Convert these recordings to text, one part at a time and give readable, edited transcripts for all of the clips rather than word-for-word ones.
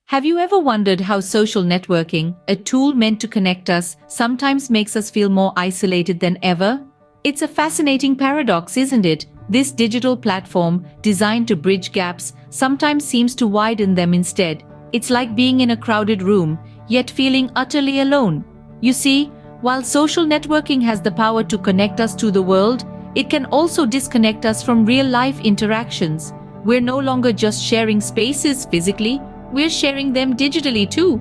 Have you ever wondered how social networking, a tool meant to connect us, sometimes makes us feel more isolated than ever? It's a fascinating paradox, isn't it? This digital platform, designed to bridge gaps, sometimes seems to widen them instead. It's like being in a crowded room, yet feeling utterly alone. You see, while social networking has the power to connect us to the world, it can also disconnect us from real-life interactions. We're no longer just sharing spaces physically, we're sharing them digitally too.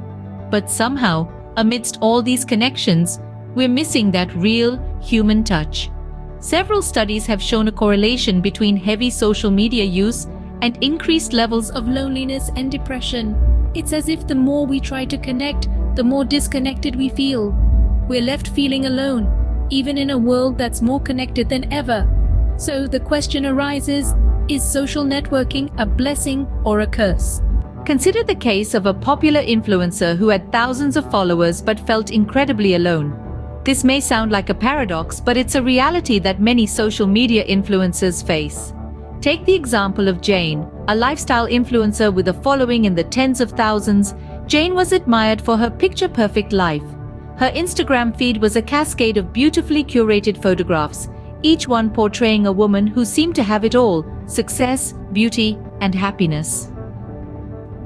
But somehow, amidst all these connections, we're missing that real, human touch. Several studies have shown a correlation between heavy social media use and increased levels of loneliness and depression. It's as if the more we try to connect, the more disconnected we feel. We're left feeling alone, even in a world that's more connected than ever. So the question arises, is social networking a blessing or a curse? Consider the case of a popular influencer who had thousands of followers but felt incredibly alone. This may sound like a paradox, but it's a reality that many social media influencers face. Take the example of Jane, a lifestyle influencer with a following in the tens of thousands. Jane was admired for her picture-perfect life. Her Instagram feed was a cascade of beautifully curated photographs, each one portraying a woman who seemed to have it all: success, beauty, and happiness.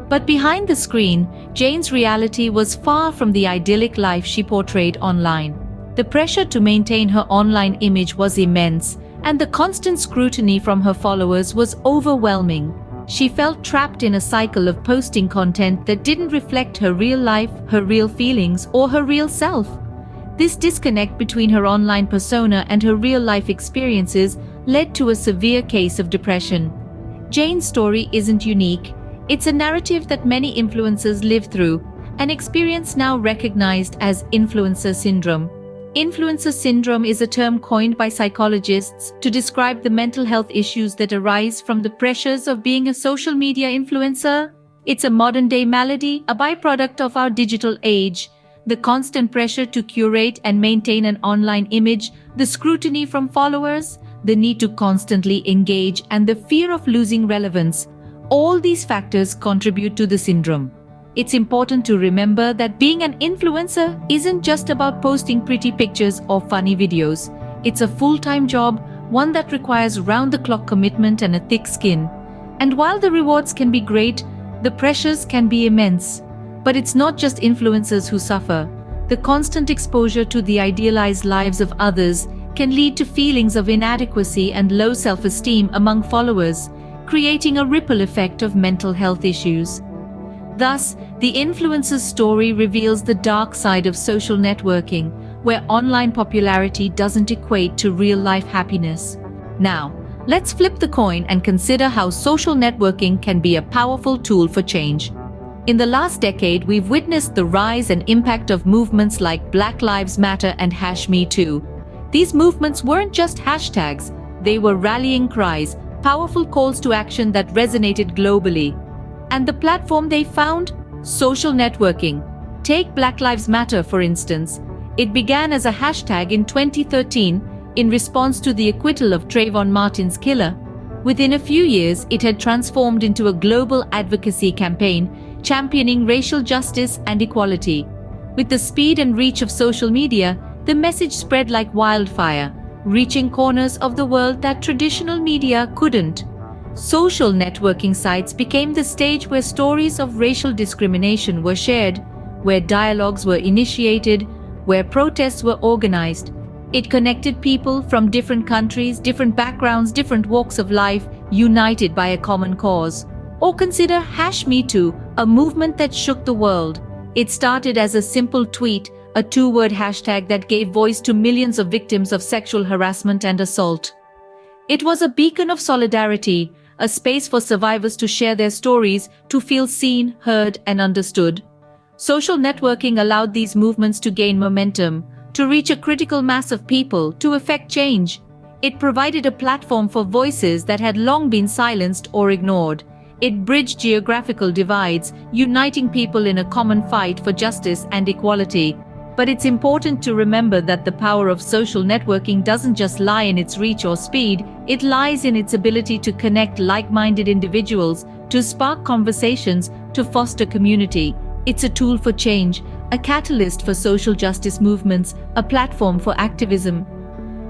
But behind the screen, Jane's reality was far from the idyllic life she portrayed online. The pressure to maintain her online image was immense, and the constant scrutiny from her followers was overwhelming. She felt trapped in a cycle of posting content that didn't reflect her real life, her real feelings, or her real self. This disconnect between her online persona and her real-life experiences led to a severe case of depression. Jane's story isn't unique. It's a narrative that many influencers live through, an experience now recognized as influencer syndrome. Influencer syndrome is a term coined by psychologists to describe the mental health issues that arise from the pressures of being a social media influencer. It's a modern-day malady, a byproduct of our digital age. The constant pressure to curate and maintain an online image, the scrutiny from followers, the need to constantly engage, and the fear of losing relevance. All these factors contribute to the syndrome. It's important to remember that being an influencer isn't just about posting pretty pictures or funny videos. It's a full-time job, one that requires round-the-clock commitment and a thick skin. And while the rewards can be great, the pressures can be immense. But it's not just influencers who suffer. The constant exposure to the idealized lives of others can lead to feelings of inadequacy and low self-esteem among followers, creating a ripple effect of mental health issues. Thus, the influencer's story reveals the dark side of social networking, where online popularity doesn't equate to real-life happiness. Now, let's flip the coin and consider how social networking can be a powerful tool for change. In the last decade, we've witnessed the rise and impact of movements like Black Lives Matter and #MeToo. These movements weren't just hashtags, they were rallying cries, powerful calls to action that resonated globally. And the platform they found? Social networking. Take Black Lives Matter, for instance. It began as a hashtag in 2013 in response to the acquittal of Trayvon Martin's killer. Within a few years, it had transformed into a global advocacy campaign championing racial justice and equality. With the speed and reach of social media, the message spread like wildfire, reaching corners of the world that traditional media couldn't. Social networking sites became the stage where stories of racial discrimination were shared, where dialogues were initiated, where protests were organized. It connected people from different countries, different backgrounds, different walks of life, united by a common cause. Or consider #MeToo, a movement that shook the world. It started as a simple tweet, a two-word hashtag that gave voice to millions of victims of sexual harassment and assault. It was a beacon of solidarity, a space for survivors to share their stories, to feel seen, heard, and understood. Social networking allowed these movements to gain momentum, to reach a critical mass of people, to effect change. It provided a platform for voices that had long been silenced or ignored. It bridged geographical divides, uniting people in a common fight for justice and equality. But it's important to remember that the power of social networking doesn't just lie in its reach or speed, it lies in its ability to connect like-minded individuals, to spark conversations, to foster community. It's a tool for change, a catalyst for social justice movements, a platform for activism.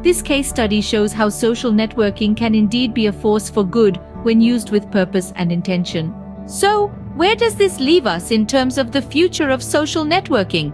This case study shows how social networking can indeed be a force for good when used with purpose and intention. So, where does this leave us in terms of the future of social networking?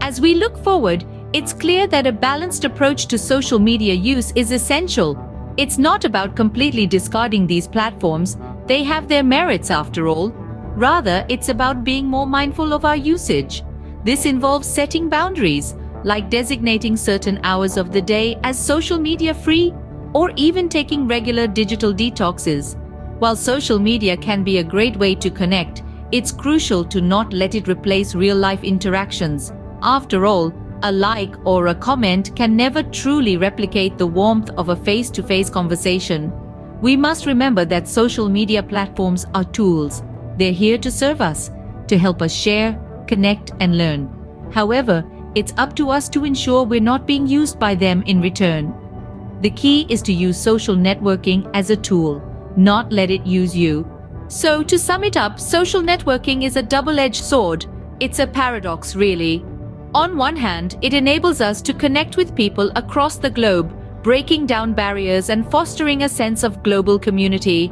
As we look forward, it's clear that a balanced approach to social media use is essential. It's not about completely discarding these platforms, they have their merits after all. Rather, it's about being more mindful of our usage. This involves setting boundaries, like designating certain hours of the day as social media free, or even taking regular digital detoxes. While social media can be a great way to connect, it's crucial to not let it replace real-life interactions. After all, a like or a comment can never truly replicate the warmth of a face-to-face conversation. We must remember that social media platforms are tools. They're here to serve us, to help us share, connect, and learn. However, it's up to us to ensure we're not being used by them in return. The key is to use social networking as a tool, not let it use you. So, to sum it up, social networking is a double-edged sword. It's a paradox, really. On one hand, it enables us to connect with people across the globe, breaking down barriers and fostering a sense of global community.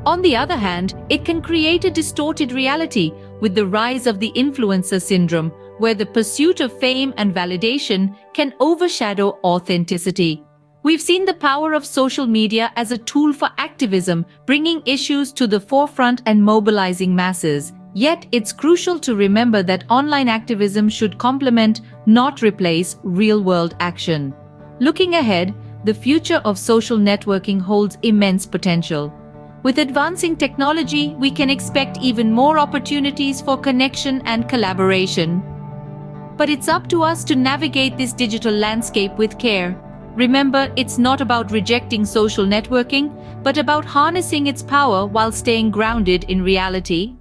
On the other hand, it can create a distorted reality with the rise of the influencer syndrome, where the pursuit of fame and validation can overshadow authenticity. We've seen the power of social media as a tool for activism, bringing issues to the forefront and mobilizing masses. Yet, it's crucial to remember that online activism should complement, not replace, real-world action. Looking ahead, the future of social networking holds immense potential. With advancing technology, we can expect even more opportunities for connection and collaboration. But it's up to us to navigate this digital landscape with care. Remember, it's not about rejecting social networking, but about harnessing its power while staying grounded in reality.